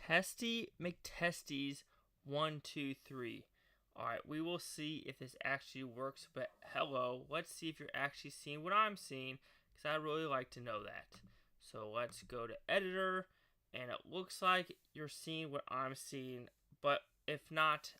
Testy McTesties 123. Alright, we will see if this actually works, but hello, let's see if you're actually seeing what I'm seeing, because I really like to know that. So let's go to editor, and it looks like you're seeing what I'm seeing, but if not,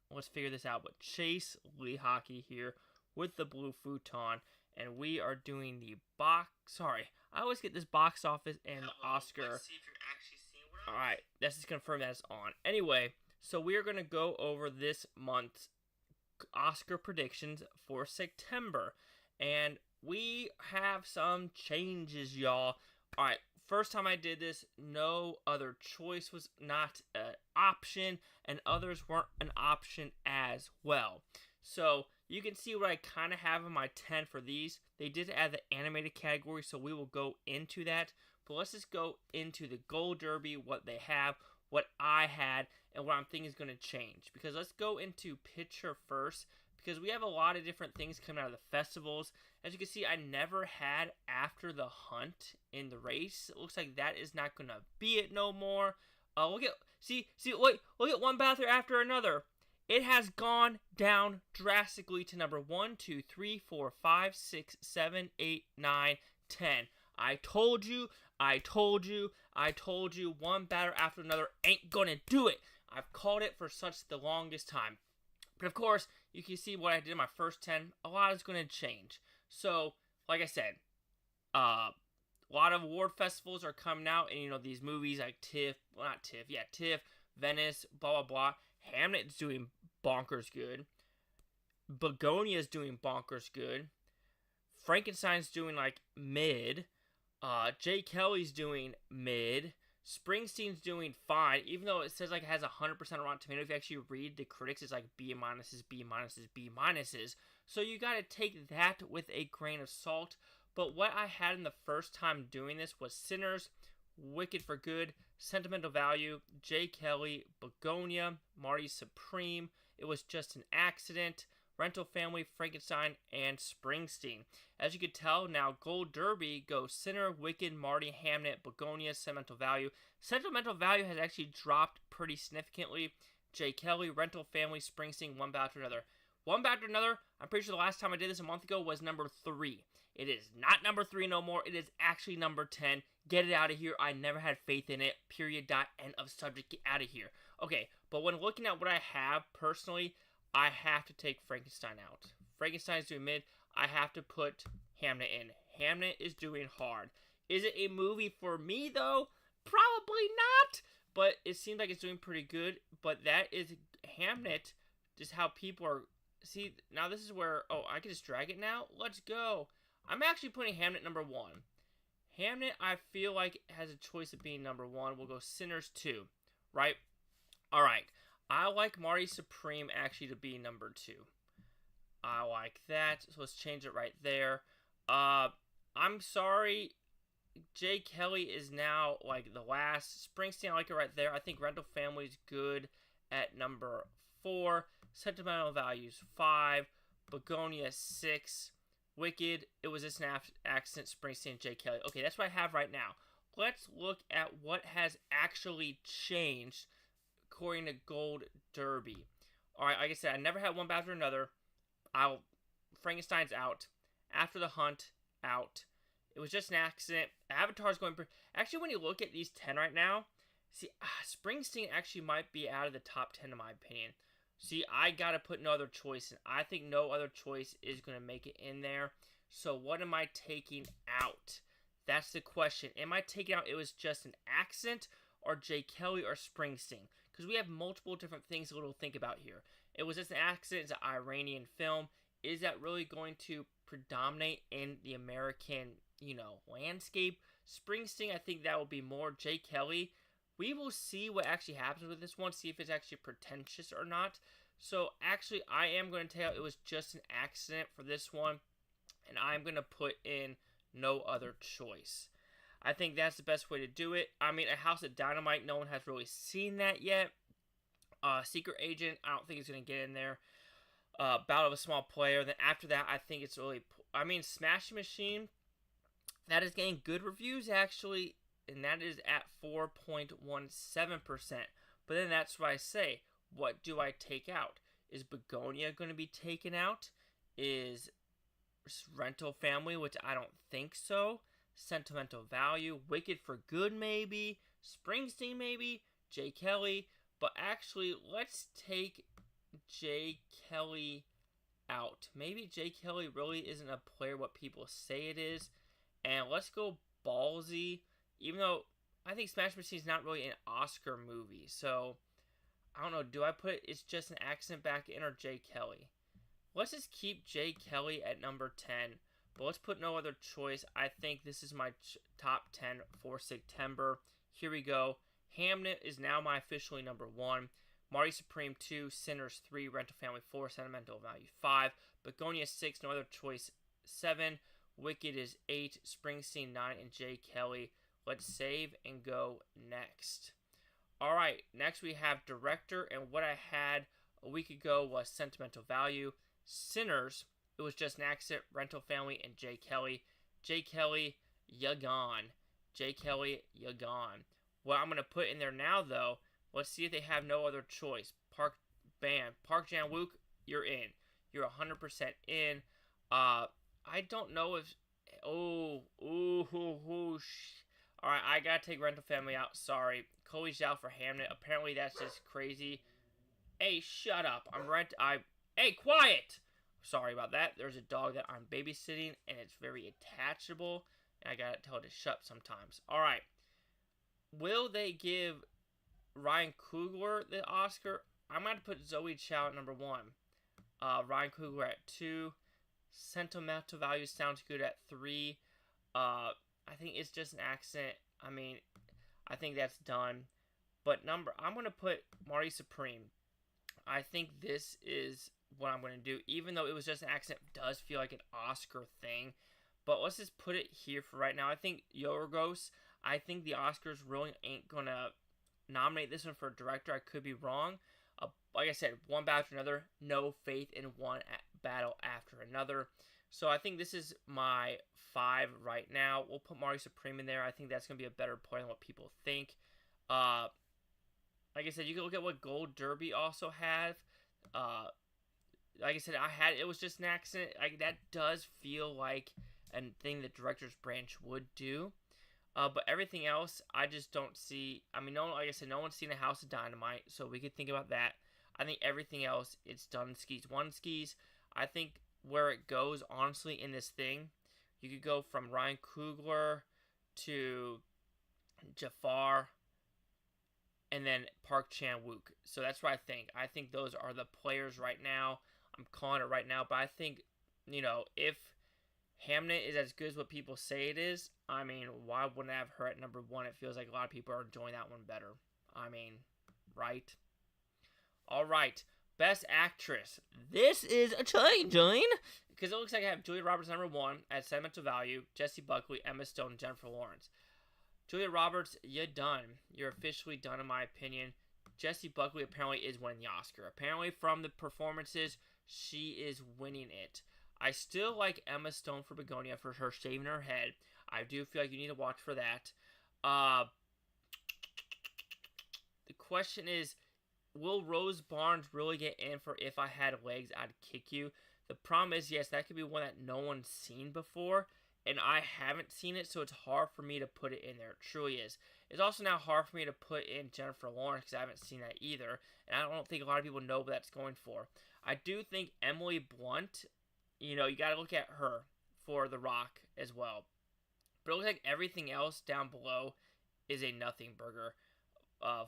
let's figure this out. But Chase Lee Hockey here with the blue futon, and we are doing the sorry, I always get this box office and Oscar. Let's see if you're actually seeing what I'm Alright, let's just confirm that it's on. Anyway, so we are going to go over this month's Oscar predictions for September. And we have some changes, y'all. Alright, first time I did this, no other choice was not an option, and others weren't an option as well. So you can see what I kind of have in my 10 for these. They did add the animated category, so we will go into that. But let's just go into the Gold Derby, what they have, what I had, and what I'm thinking is going to change. Because let's go into picture first, because we have a lot of different things coming out of the festivals. As you can see, I never had After the Hunt in the race. It looks like that is not going to be it no more. Look at one battle after another. It has gone down drastically to number 1, 2, 3, 4, 5, 6, 7, 8, 9, 10. I told you, one batter after another ain't gonna do it. I've called it for such the longest time. But of course, you can see what I did in my first 10. A lot is gonna change. So, like I said, a lot of award festivals are coming out, and these movies like TIFF, Venice, blah blah blah. Hamlet's doing bonkers good. Begonia's doing bonkers good. Frankenstein's doing like mid. Jay Kelly's doing mid. Springsteen's doing fine, even though it says like it has 100% Rotten Tomato. If you actually read the critics, it's like B minuses, B minuses, B minuses. So you got to take that with a grain of salt. But what I had in the first time doing this was Sinners, Wicked for Good, Sentimental Value, Jay Kelly, Begonia, Marty Supreme, It Was Just an Accident, Rental Family, Frankenstein, and Springsteen. As you can tell, now Gold Derby goes Sinner, Wicked, Marty, Hamnet, Begonia, Sentimental Value. Sentimental Value has actually dropped pretty significantly. Jay Kelly, Rental Family, Springsteen, one battle after another. One battle after another, I'm pretty sure the last time I did this a month ago was number 3. It is not number 3 no more. It is actually number 10. Get it out of here. I never had faith in it. Period. Dot. End of subject. Get out of here. Okay, but when looking at what I have personally, I have to take Frankenstein out. Frankenstein's doing mid. I have to put Hamnet in. Hamnet is doing hard. Is it a movie for me, though? Probably not. But it seems like it's doing pretty good. But that is Hamnet. Just how people are... See, now this is where... Oh, I can just drag it now? Let's go. I'm actually putting Hamnet number 1. Hamnet, I feel like, has a choice of being number 1. We'll go Sinners 2. Right? Alright. I like Marty Supreme actually to be number 2. I like that. So let's change it right there. I'm sorry. Jay Kelly is now like the last. Springsteen, I like it right there. I think Rental Family is good at number 4. Sentimental Values 5. Begonia 6. Wicked, It Was Just an Accident, Springsteen, Jay Kelly. Okay, that's what I have right now. Let's look at what has actually changed according to Gold Derby. Alright, like I said, I never had one battle after another. Frankenstein's out. After the Hunt, out. It Was Just an Accident. Avatar's going... Actually, when you look at these 10 right now, see, Springsteen actually might be out of the top 10 in my opinion. See, I gotta put No Other Choice in. I think No Other Choice is gonna make it in there. So what am I taking out? That's the question. Am I taking out It Was Just an Accident, or Jay Kelly, or Springsteen? Because we have multiple different things to think about here. It Was Just an Accident. It's an Iranian film. Is that really going to predominate in the American, landscape? Springsteen, I think that will be more. Jay Kelly, we will see what actually happens with this one, see if it's actually pretentious or not. So, actually, I am going to tell It Was Just an Accident for this one, and I'm going to put in No Other Choice. I think that's the best way to do it. I mean, A House of Dynamite, no one has really seen that yet. Secret Agent, I don't think it's going to get in there. Battle of a Small Player. Then after that, I think it's really... Smashing Machine, that is getting good reviews, actually. and that is at 4.17%. But then that's what I say. What do I take out? Is Begonia going to be taken out? Is Rental Family, which I don't think so. Sentimental Value. Wicked for Good, maybe. Springsteen, maybe. J. Kelly. But actually, let's take J. Kelly out. Maybe J. Kelly really isn't a player what people say it is. And let's go ballsy. Even though I think Smash Machine is not really an Oscar movie. So, I don't know. Do I put It's Just an Accident back in or J. Kelly? Let's just keep J. Kelly at number 10. But let's put No Other Choice. I think this is my top 10 for September. Here we go. Hamnet is now my officially number 1. Marty Supreme 2. Sinners 3. Rental Family 4. Sentimental Value 5. Begonia 6. No Other Choice 7. Wicked is 8. Springsteen 9. And J. Kelly. Let's save and go next. Alright, next we have Director. And what I had a week ago was Sentimental Value. Sinners, it was Just an Accident, Rental Family, and J. Kelly. J. Kelly, you gone. J. Kelly, you gone. What I'm going to put in there now, though, let's see if they have No Other Choice. Park Chan-wook, you're in. You're 100% in. I don't know if... Alright, I got to take Rental Family out. Sorry. Chloe Zhao for Hamnet. Apparently, that's just crazy. Hey, shut up. Hey, quiet! Sorry about that. There's a dog that I'm babysitting, and it's very attachable, and I gotta tell it to shut sometimes. Alright. Will they give Ryan Coogler the Oscar? I'm going to put Zoe Chow at number 1. Ryan Coogler at 2. Sentimental Value sounds good at 3. I think It's Just an Accident. I mean, I think that's done. But I'm going to put Marty Supreme. I think this is what I'm going to do. Even though It Was Just an Accident does feel like an Oscar thing. But let's just put it here for right now. I think Yorgos, I think the Oscars really ain't going to nominate this one for director. I could be wrong. Like I said, one battle after another. No faith in one battle after another. So I think this is my 5 right now. We'll put Marty Supreme in there. I think that's going to be a better play than what people think. Like I said, you can look at what Gold Derby also have. Like I said, It Was Just an Accident. That does feel like a thing the director's branch would do. But everything else, I just don't see. I mean, like I said, no one's seen a House of Dynamite, so we could think about that. I think everything else, it's done skis. One skis, I think where it goes, honestly, in this thing, you could go from Ryan Coogler to Jafar, and then Park Chan-wook. So that's what I think. I think those are the players right now. I'm calling it right now. But I think, if Hamnet is as good as what people say it is, I mean, why wouldn't I have her at number 1? It feels like a lot of people are enjoying that one better. I mean, right? All right. Best Actress. This is a changing. Because it looks like I have Julia Roberts number 1 at Sentimental Value, Jessie Buckley, Emma Stone, and Jennifer Lawrence. Julia Roberts, you're done. You're officially done in my opinion. Jessie Buckley apparently is winning the Oscar. Apparently from the performances, she is winning it. I still like Emma Stone for Begonia for her shaving her head. I do feel like you need to watch for that. The question is, will Rose Barnes really get in for If I Had Legs, I'd Kick You? The problem is, yes, that could be one that no one's seen before, and I haven't seen it, so it's hard for me to put it in there. It truly is. It's also now hard for me to put in Jennifer Lawrence because I haven't seen that either, and I don't think a lot of people know what that's going for. I do think Emily Blunt, you got to look at her for The Rock as well. But it looks like everything else down below is a nothing burger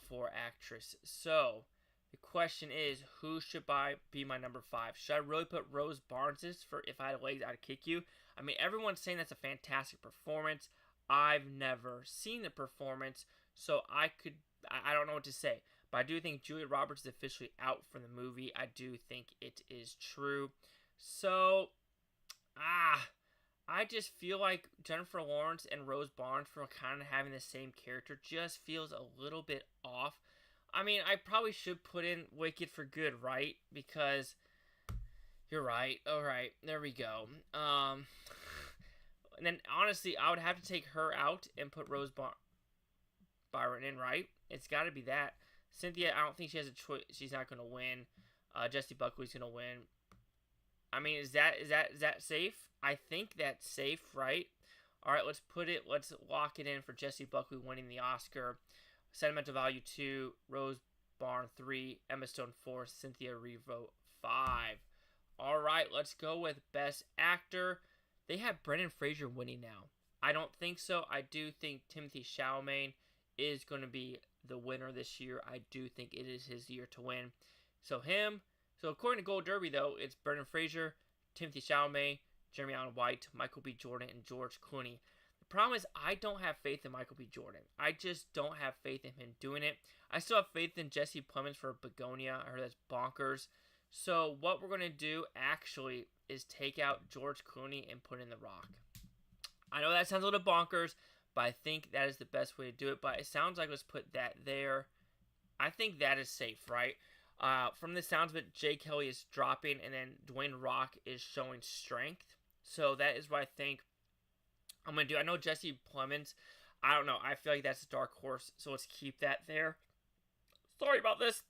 for actress. So, the question is, who should be my number 5? Should I really put Rose Barnes for If I Had Legs, I'd Kick You? I mean, everyone's saying that's a fantastic performance. I've never seen the performance, so I don't know what to say. But I do think Julia Roberts is officially out from the movie. I do think it is true. So, I just feel like Jennifer Lawrence and Rose Barnes for kind of having the same character just feels a little bit off. I mean, I probably should put in Wicked for Good, right? Because you're right. All right, there we go. And then honestly, I would have to take her out and put Rose Barnes. Byron in, right? It's got to be that. Cynthia, I don't think she has a choice. She's not going to win. Jessie Buckley's going to win. I mean, is that safe? I think that's safe, right? All right, let's lock it in for Jessie Buckley winning the Oscar. Sentimental Value 2, Rose Byrne 3, Emma Stone 4, Cynthia Erivo 5. All right, let's go with Best Actor. They have Brendan Fraser winning now. I don't think so. I do think Timothée Chalamet is going to be the winner this year. I do think it is his year to win. So him. So according to Gold Derby, though, it's Brendan Fraser, Timothée Chalamet, Jeremy Allen White, Michael B. Jordan, and George Clooney. The problem is I don't have faith in Michael B. Jordan. I just don't have faith in him doing it. I still have faith in Jesse Plemons for Begonia. I heard that's bonkers. So what we're going to do actually is take out George Clooney and put in The Rock. I know that sounds a little bonkers, but I think that is the best way to do it. But it sounds like let's put that there. I think that is safe, right? From the sounds of it, Jay Kelly is dropping, and then Dwayne Rock is showing strength. So that is what I think I'm going to do. I know Jesse Plemons. I don't know. I feel like that's a dark horse, so let's keep that there. Sorry about this.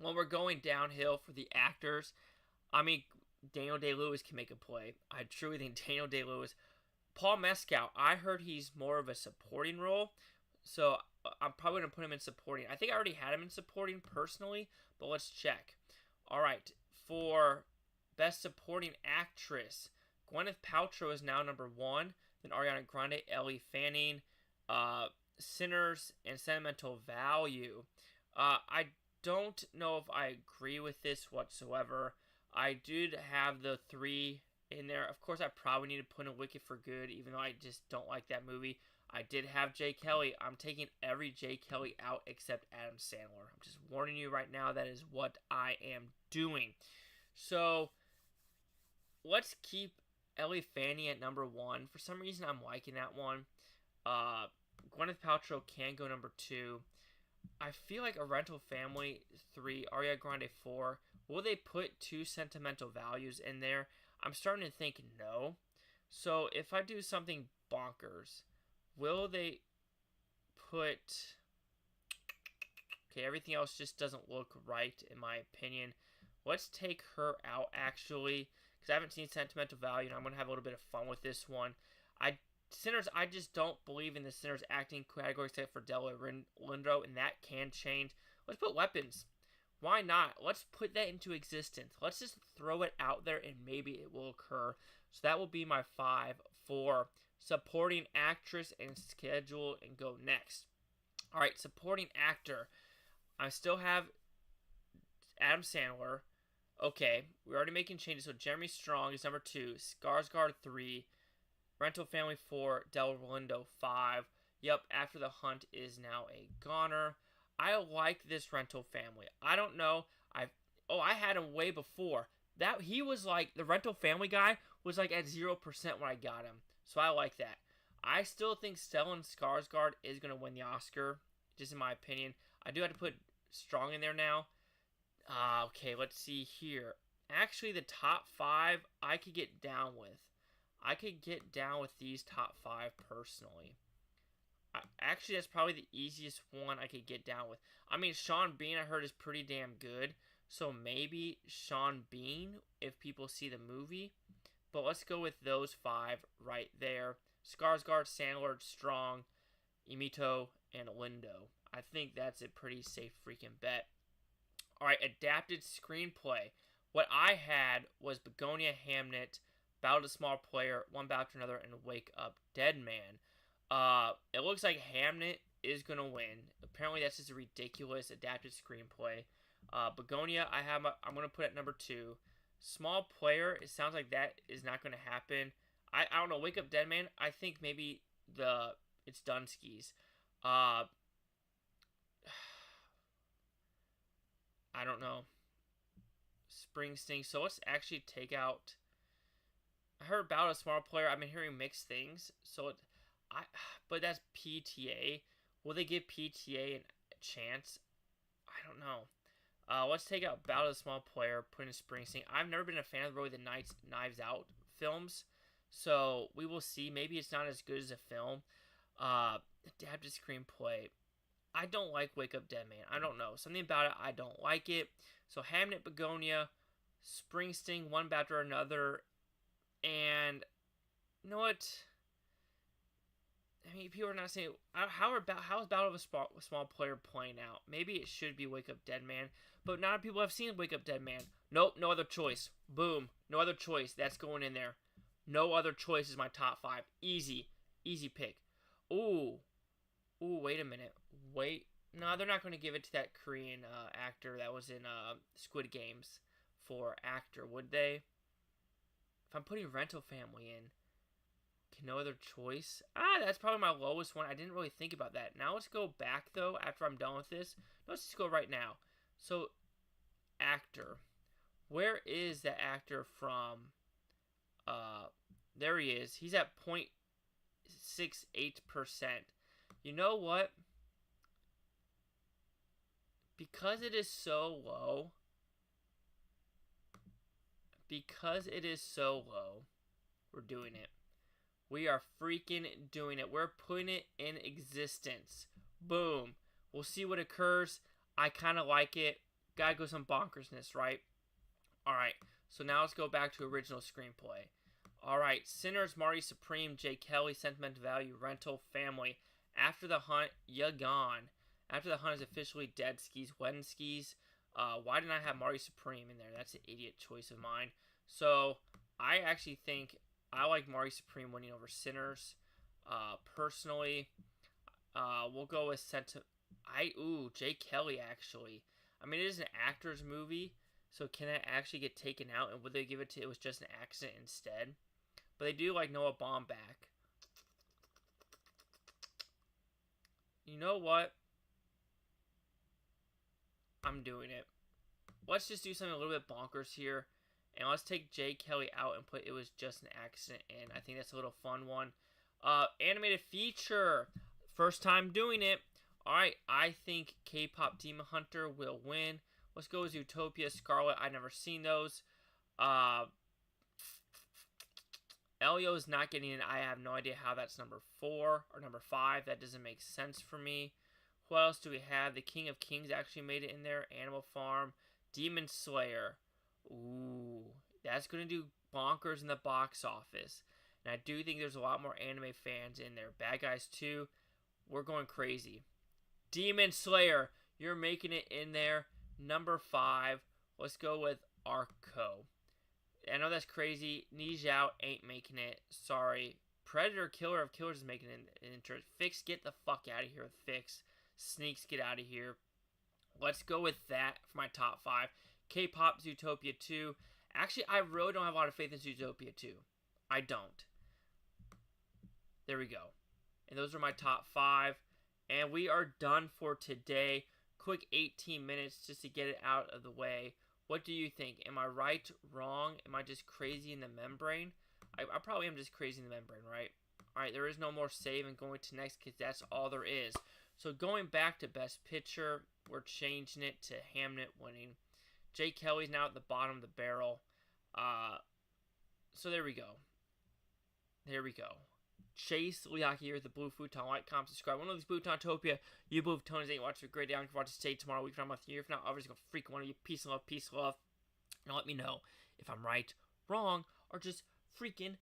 When we're going downhill for the actors, I mean, Daniel Day-Lewis can make a play. I truly think Daniel Day-Lewis. Paul Mescal, I heard he's more of a supporting role, so I'm probably going to put him in supporting. I think I already had him in supporting personally, but let's check. All right, for Best Supporting Actress, Gwyneth Paltrow is now number 1, then Ariana Grande, Ellie Fanning, Sinners, and Sentimental Value. I don't know if I agree with this whatsoever. I did have the 3 in there. Of course, I probably need to put in Wicked for Good, even though I just don't like that movie. I did have Jay Kelly. I'm taking every Jay Kelly out except Adam Sandler. I'm just warning you right now, that is what I am doing. So, let's keep Ellie Fanning at number 1. For some reason, I'm liking that one. Gwyneth Paltrow can go number 2. I feel like A Rental Family 3, Ariana Grande 4. Will they put 2 Sentimental Values in there? I'm starting to think no. So if I do something bonkers, will they put... Okay, everything else just doesn't look right in my opinion. Let's take her out actually, because I haven't seen Sentimental Value and I'm going to have a little bit of fun with this one. Sinners, I just don't believe in the Sinners acting category except for Della Lindo, and that can change. Let's put Weapons. Why not? Let's put that into existence. Let's just throw it out there and maybe it will occur. So that will be my 5 for Supporting Actress and Schedule and go next. Alright, Supporting Actor. I still have Adam Sandler. Okay, we're already making changes. So Jeremy Strong is number 2. Skarsgård 3. Rental Family 4, Del Lindo 5. Yep, After the Hunt is now a goner. I like this Rental Family. I don't know. I had him way before. He was like, the Rental Family guy was like at 0% when I got him. So I like that. I still think Stellan Skarsgård is going to win the Oscar, just in my opinion. I do have to put Strong in there now. Okay, let's see here. Actually, the top 5 I could get down with. I could get down with these top 5 personally. Actually, that's probably the easiest one I could get down with. I mean, Sean Bean, I heard, is pretty damn good. So maybe Sean Bean, if people see the movie. But let's go with those 5 right there. Skarsgård, Sandler, Strong, Imito, and Lindo. I think that's a pretty safe freaking bet. Alright, Adapted Screenplay. What I had was Begonia, Hamnet, Battle of the Small Player, One Battle After Another, and Wake Up Dead Man. It looks like Hamnet is going to win. Apparently that's just a ridiculous adapted screenplay. Begonia, I'm going to put at number 2. Small Player, it sounds like that is not going to happen. I don't know, Wake Up Dead Man, I think maybe it's Dunskies. I don't know. Springsteen, so let's actually take out... I heard about a Small Player. I've been hearing mixed things. But that's PTA. Will they give PTA a chance? I don't know. Let's take out Battle of the Small Player, put in Springsteen. I've never been a fan of really the Knives Out films, so we will see. Maybe it's not as good as a film. Adapted screenplay. I don't like Wake Up Dead Man. I don't know. Something about it, I don't like it. So Hamnet, Begonia, Springsteen, one after another. And you know what? I mean, people are not saying how is Battle of a Small Player playing out? Maybe it should be Wake Up Dead Man, but not people have seen Wake Up Dead Man. Nope, no other choice. Boom, no other choice. That's going in there. No other choice is my top 5. Easy pick. Ooh, wait a minute. Wait, no, they're not going to give it to that Korean actor that was in Squid Games for actor, would they? If I'm putting Rental Family in. No other choice. That's probably my lowest one. I didn't really think about that. Now let's go back though after I'm done with this. Let's just go right now. So, actor. Where is the actor from? There he is. He's at 0.68%. You know what? Because it is so low. We're doing it. We are freaking doing it. We're putting it in existence. Boom. We'll see what occurs. I kind of like it. Gotta go some bonkersness, right? Alright. So now let's go back to original screenplay. Alright. Sinners, Marty Supreme, Jay Kelly, Sentimental Value, Rental, Family. After the Hunt, Ya Gone. After the Hunt is officially dead. Skis, Wedding Skis. Why didn't I have Marty Supreme in there? That's an idiot choice of mine. So, I actually think I like Marty Supreme winning over Sinners. Personally, we'll go with Jay Kelly actually. I mean, it is an actor's movie, so can that actually get taken out? And would they give it to it was just an accident instead? But they do like Noah Baumbach. You know what? I'm doing it. Let's just do something a little bit bonkers here. And let's take Jay Kelly out and put it was just an accident in. I think that's a little fun one. Animated feature. First time doing it. Alright, I think K-Pop Demon Hunter will win. Let's go with Zootopia, Scarlet. I've never seen those. Elio's not getting in. I have no idea how that's number 4 or number 5. That doesn't make sense for me. What else do we have? The King of Kings actually made it in there. Animal Farm. Demon Slayer. Ooh, that's going to do bonkers in the box office. And I do think there's a lot more anime fans in there. Bad Guys 2, we're going crazy. Demon Slayer, you're making it in there. Number 5, let's go with Arco. I know that's crazy. Ni Zhao ain't making it. Sorry. Predator, Killer of Killers is making it in interest. Fix, get the fuck out of here with Fix. Sneaks, get out of here. Let's go with that for my top 5. K-Pop, Zootopia 2. Actually, I really don't have a lot of faith in Zootopia 2. I don't. There we go. And those are my top 5. And we are done for today. Quick 18 minutes just to get it out of the way. What do you think? Am I right? Wrong? Am I just crazy in the membrane? I probably am just crazy in the membrane, right? Alright, there is no more save and going to next because that's all there is. So going back to Best Picture, we're changing it to Hamnet winning. Jay Kelly's now at the bottom of the barrel. So there we go. Chase Liaki here with the Blue Futon. Like, comment, subscribe. One of these Futontopia. You Blue Futons ain't watching a great day. I can watch stay tomorrow. Week from month year. If not, I'll just go freak one of you. Peace and love. Peace and love. And let me know if I'm right, wrong, or just freaking